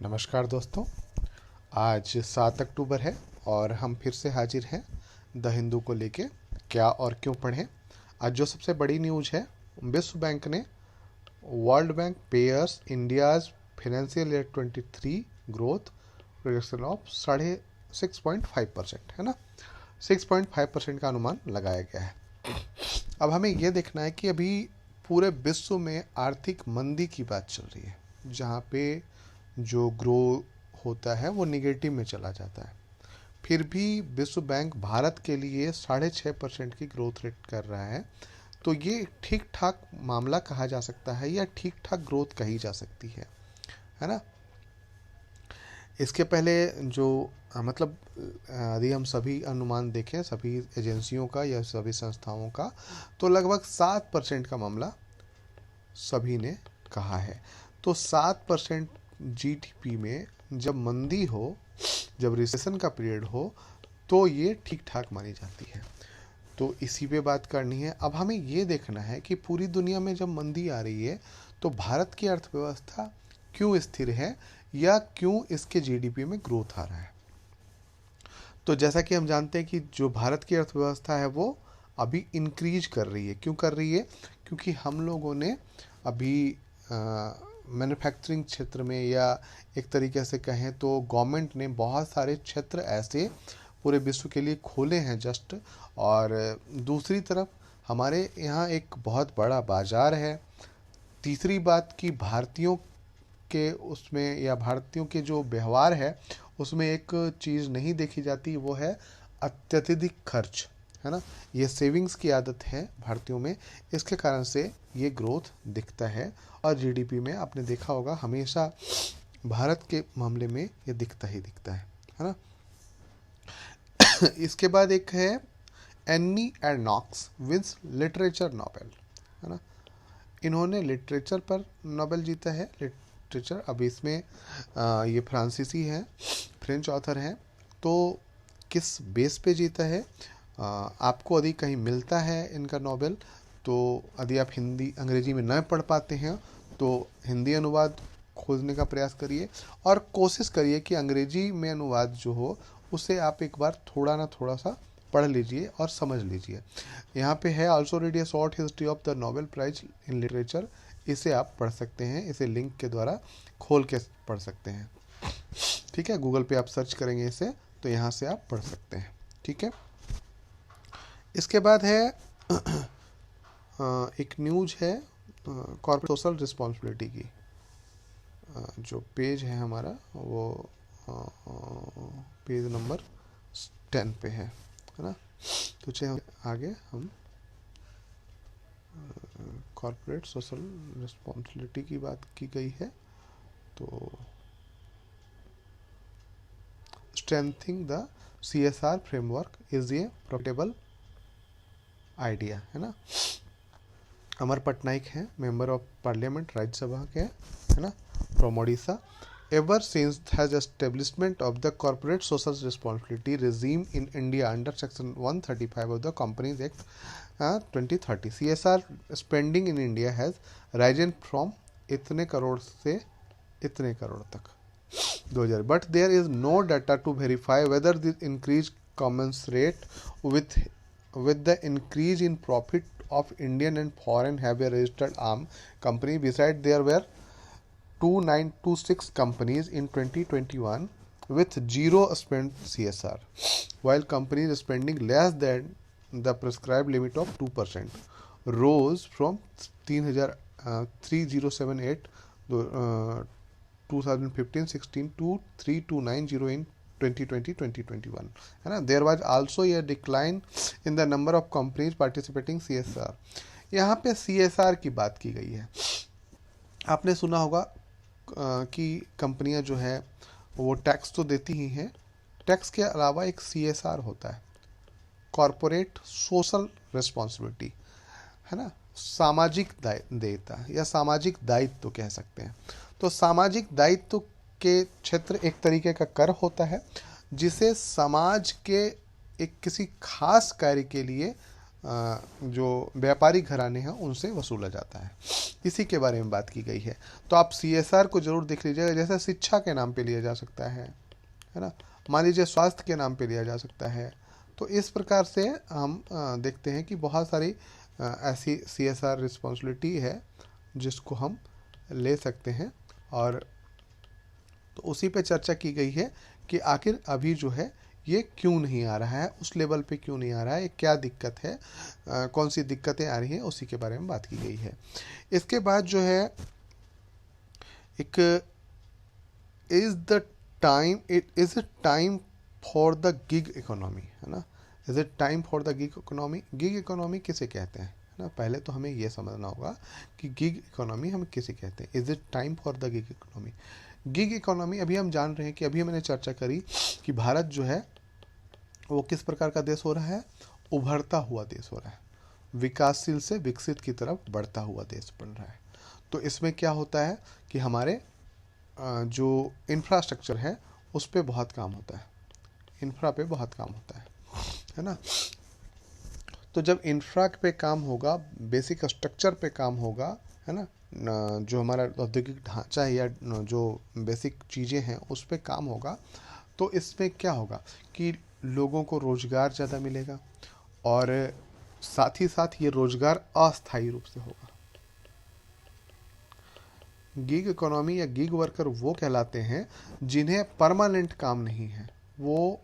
नमस्कार दोस्तों। आज 7 अक्टूबर है और हम फिर से हाजिर हैं द हिंदू को लेके क्या और क्यों पढ़ें। आज जो सबसे बड़ी न्यूज़ है, विश्व बैंक ने world bank pairs India's financial year 23 growth projection of 6.5% है ना, 6.5% का अनुमान लगाया गया है। अब हमें यह देखना है कि अभी पूरे विश्व में आर्थिक मंदी की बात चल रही है, जहाँ पे जो ग्रो होता है वो निगेटिव में चला जाता है। फिर भी विश्व बैंक भारत के लिए 6.5% की ग्रोथ रेट कर रहा है, तो ये ठीक ठाक मामला कहा जा सकता है या ठीक ठाक ग्रोथ कही जा सकती है ना। इसके पहले जो मतलब यदि हम सभी अनुमान देखें सभी एजेंसियों का या सभी संस्थाओं का, तो लगभग 7% का मामला सभी ने कहा है। तो 7% जीडीपी में जब मंदी हो, जब रिसेशन का पीरियड हो, तो ये ठीक ठाक मानी जाती है। तो इसी पे बात करनी है। अब हमें ये देखना है कि पूरी दुनिया में जब मंदी आ रही है तो भारत की अर्थव्यवस्था क्यों स्थिर है या क्यों इसके जीडीपी में ग्रोथ आ रहा है। तो जैसा कि हम जानते हैं कि जो भारत की अर्थव्यवस्था है वो अभी इंक्रीज कर रही है। क्यों कर रही है? क्योंकि हम लोगों ने अभी मैन्युफैक्चरिंग क्षेत्र में, या एक तरीके से कहें तो गवर्नमेंट ने बहुत सारे क्षेत्र ऐसे पूरे विश्व के लिए खोले हैं जस्ट। और दूसरी तरफ हमारे यहाँ एक बहुत बड़ा बाज़ार है। तीसरी बात कि भारतीयों के उसमें या भारतीयों के जो व्यवहार है उसमें एक चीज़ नहीं देखी जाती, वो है अत्यधिक खर्च, है ना। ये सेविंग्स की आदत है भारतीयों में, इसके कारण से ये ग्रोथ दिखता है। और जीडीपी में आपने देखा होगा हमेशा भारत के मामले में ये दिखता ही दिखता है ना। इसके बाद एक है एनी एर्नॉक्स विंस लिटरेचर नोबेल, है ना। इन्होंने लिटरेचर पर नोबेल जीता है, लिटरेचर। अब इसमें ये फ्रांसीसी हैं, फ्रेंच ऑथर हैं। तो किस बेस पे जीता है? आपको यदि कहीं मिलता है इनका नोबेल, तो यदि आप हिंदी अंग्रेजी में न पढ़ पाते हैं तो हिंदी अनुवाद खोजने का प्रयास करिए और कोशिश करिए कि अंग्रेजी में अनुवाद जो हो उसे आप एक बार थोड़ा ना थोड़ा सा पढ़ लीजिए और समझ लीजिए। यहाँ पे है also read a short history of the Nobel prize in literature. इसे आप पढ़ सकते हैं, इसे लिंक के द्वारा खोल के पढ़ सकते हैं। ठीक है, गूगल पे आप सर्च करेंगे इसे तो यहाँ से आप पढ़ सकते हैं। ठीक है, इसके बाद है एक न्यूज है कॉर्पोरेट सोशल रिस्पॉन्सिबिलिटी की। जो पेज है हमारा वो पेज नंबर 10 पे है ना। तो चलिए आगे हम कॉर्पोरेट सोशल रिस्पॉन्सिबिलिटी की बात की गई है। तो strengthening the CSR framework is a profitable idea, है ना। अमर पटनायक हैं, मेंबर ऑफ पार्लियामेंट, राज्यसभा के, है ना, from Odisha. Ever since has establishment of the corporate social responsibility regime in India under section 135 of the Companies Act 2030, CSR spending in India has risen from इतने करोड़ से इतने करोड़ तक 2000, but there is no data to verify whether this increase commensurate with the increase in profit of Indian and foreign heavy registered arm company. Besides, there were 2926 companies in 2021 with zero spent CSR, while companies spending less than the prescribed limit of 2% rose from 3078 2015-16 to 3290 in 2020-2021, है ना। There was also a decline in the number of companies participating CSR। यहाँ पे CSR की बात की गई है। आपने सुना होगा कि कंपनियां जो है वो टैक्स तो देती ही हैं, टैक्स के अलावा एक CSR होता है, कॉरपोरेट सोशल रिस्पॉन्सिबिलिटी, है ना, सामाजिक दायित्व या सामाजिक दायित्व कह सकते हैं। तो सामाजिक दायित्व के क्षेत्र एक तरीके का कर होता है जिसे समाज के एक किसी खास कार्य के लिए जो व्यापारी घराने हैं उनसे वसूला जाता है। इसी के बारे में बात की गई है। तो आप CSR को जरूर देख लीजिएगा। जैसे शिक्षा के नाम पे लिया जा सकता है ना, मान लीजिए स्वास्थ्य के नाम पे लिया जा सकता है। तो इस प्रकार से हम देखते हैं कि बहुत सारी ऐसी CSR रिस्पॉन्सिबिलिटी है जिसको हम ले सकते हैं। और तो उसी पे चर्चा की गई है कि आखिर अभी जो है ये क्यों नहीं आ रहा है, उस लेवल पे क्यों नहीं आ रहा है, क्या दिक्कत है, कौन सी दिक्कतें आ रही हैं, उसी के बारे में बात की गई है। इसके बाद जो है एक is the time, it is a time for the gig economy, है ना। Is it time for the gig economy. Gig economy किसे कहते हैं, है ना। पहले तो हमें यह समझना होगा कि गिग इकोनॉमी हम किसे कहते हैं। Is it time for the gig economy. Gig economy अभी हम जान रहे हैं कि अभी मैंने चर्चा करी कि भारत जो है वो किस प्रकार का देश हो रहा है, उभरता हुआ देश हो रहा है, विकासशील से विकसित की तरफ बढ़ता हुआ देश बन रहा है। तो इसमें क्या होता है कि हमारे जो इंफ्रास्ट्रक्चर है उस पर बहुत काम होता है, इंफ्रा पे बहुत काम होता है ना। तो जब इंफ्रा पे काम होगा, बेसिक स्ट्रक्चर पे काम होगा, है ना, जो हमारा औद्योगिक ढांचा है या जो बेसिक चीज़ें हैं उस पे काम होगा, तो इसमें क्या होगा कि लोगों को रोज़गार ज़्यादा मिलेगा और साथ ही साथ ये रोज़गार अस्थायी रूप से होगा। गिग इकोनॉमी या गिग वर्कर वो कहलाते हैं जिन्हें परमानेंट काम नहीं है, वो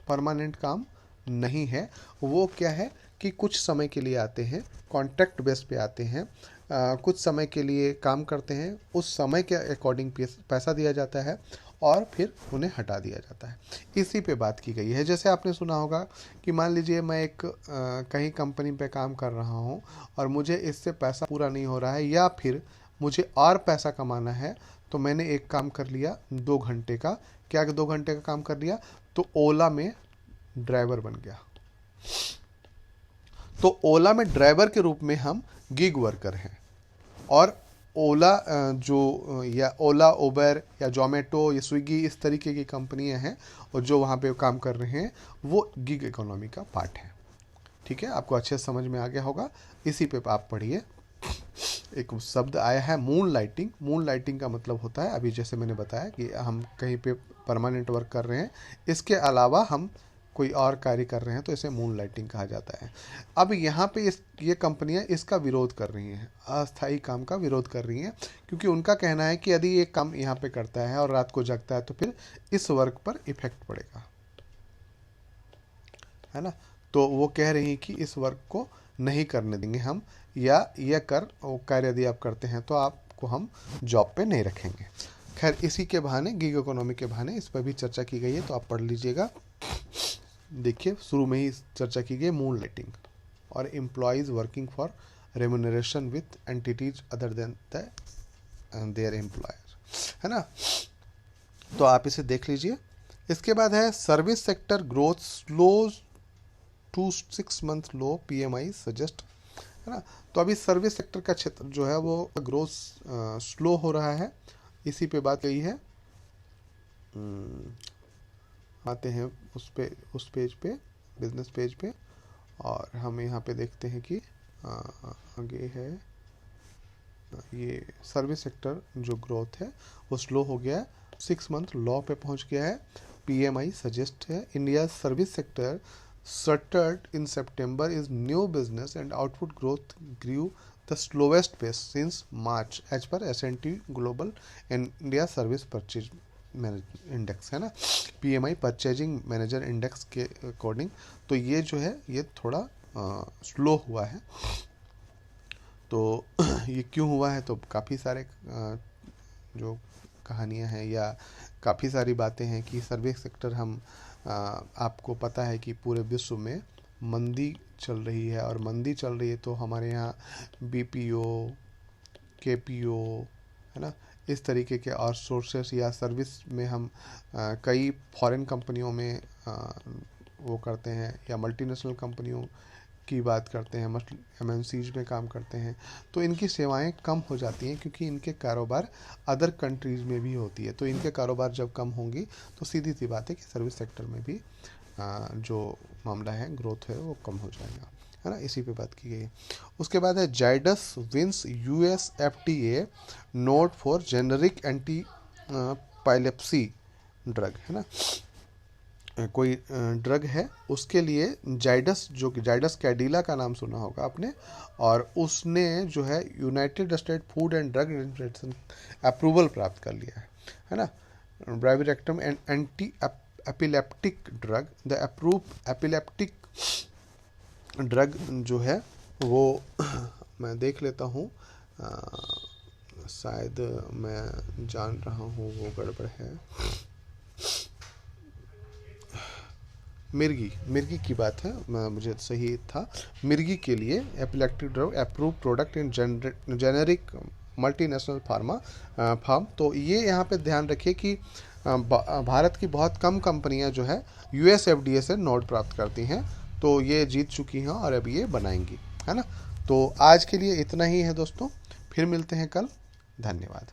परमानेंट काम नहीं है। वो क्या है कि कुछ समय के लिए आते हैं, कॉन्ट्रैक्ट बेस पे आते हैं, कुछ समय के लिए काम करते हैं, उस समय के अकॉर्डिंग पैसा दिया जाता है और फिर उन्हें हटा दिया जाता है। इसी पे बात की गई है। जैसे आपने सुना होगा कि मान लीजिए मैं एक कहीं कंपनी पे काम कर रहा हूँ और मुझे इससे पैसा पूरा नहीं हो रहा है या फिर मुझे और पैसा कमाना है, तो मैंने एक काम कर लिया 2 घंटे का। क्या 2 घंटे का काम कर लिया, तो ओला में ड्राइवर बन गया। तो ओला में ड्राइवर के रूप में हम गिग वर्कर हैं। और ओला जो या ओला, उबर या जोमेटो या स्विगी, इस तरीके की कंपनियां हैं और जो वहाँ पे काम कर रहे हैं वो गिग इकोनॉमी का पार्ट है। ठीक है, आपको अच्छे से समझ में आ गया होगा। इसी पे आप पढ़िए। एक शब्द आया है मून लाइटिंग। मून लाइटिंग का मतलब होता है, अभी जैसे मैंने बताया कि हम कहीं पे परमानेंट वर्क कर रहे हैं, इसके अलावा हम कोई और कार्य कर रहे हैं, तो इसे मून लाइटिंग कहा जाता है। अब यहाँ पे ये कंपनियां इसका विरोध कर रही हैं, अस्थायी काम का विरोध कर रही हैं, क्योंकि उनका कहना है कि यदि ये काम यहाँ पे करता है और रात को जगता है तो फिर इस वर्क पर इफेक्ट पड़ेगा, है ना। तो वो कह रही हैं कि इस वर्क को नहीं करने देंगे हम, या यह कार्य यदि आप करते हैं तो आपको हम जॉब पे नहीं रखेंगे। खैर, इसी के बहाने, गिग इकोनॉमी के बहाने इस पर भी चर्चा की गई है, तो आप पढ़ लीजिएगा। देखिए, शुरू में ही चर्चा की गई मून लाइटिंग और employees working for remuneration with entities other than their employer, है ना। तो आप इसे देख लीजिए। इसके बाद है service sector growth slows to 6 month low, PMI suggest, है ना। तो अभी सर्विस सेक्टर का क्षेत्र जो है वो ग्रोथ स्लो हो रहा है, इसी पे बात कही है। आते हैं उस पेज पे, बिजनेस पेज पे, और हम यहाँ पे देखते हैं कि आगे है ये सर्विस सेक्टर जो ग्रोथ है वो स्लो हो गया है, 6 मंथ लो पे पहुँच गया है। PMI सजेस्ट है India service sector shuttered in September is new business and output growth grew the slowest pace since March as per S&P Global India Service Purchase Index, है ना, PMI Purchasing Manager Index के according. तो ये जो है ये थोड़ा slow हुआ है। तो ये क्यों हुआ है, तो काफ़ी सारे जो कहानियाँ हैं या काफ़ी सारी बातें हैं कि सर्विस सेक्टर हम आपको पता है कि पूरे विश्व में मंदी चल रही है, और मंदी चल रही है तो हमारे यहाँ BPO, KPO, है ना, इस तरीके के और सोर्सेस या सर्विस में हम कई फॉरेन कंपनियों में वो करते हैं, या मल्टीनेशनल कंपनियों की बात करते हैं, MNCs में काम करते हैं, तो इनकी सेवाएं कम हो जाती हैं क्योंकि इनके कारोबार अदर कंट्रीज़ में भी होती है। तो इनके कारोबार जब कम होंगी तो सीधी सी बात है कि सर्विस सेक्टर में भी जो मामला है, ग्रोथ है, वो कम हो जाएगा, है ना। इसी पे बात की गई है। उसके बाद है Zydus wins US FDA nod for generic anti epilepsy drug, है ना। कोई ड्रग है, उसके लिए जाइडस, जो कि जाइडस कैडिला का नाम सुना होगा आपने, और उसने जो है United State Food and Drug Administration approval प्राप्त कर लिया है ना। Brivaracetam and anti epileptic drug, the approve epileptic drug जो है वो मैं देख लेता हूँ, शायद मैं जान रहा हूँ वो गड़बड़ है। मिर्गी की बात है, मुझे सही था। मिर्गी के लिए epileptic drug approve product in generic multinational pharma. तो ये यहाँ पे ध्यान रखिए कि भारत की बहुत कम कंपनियां जो है US FDA से नोट प्राप्त करती हैं, तो ये जीत चुकी हैं और अभी ये बनाएंगी, है ना। तो आज के लिए इतना ही है दोस्तों, फिर मिलते हैं कल। धन्यवाद।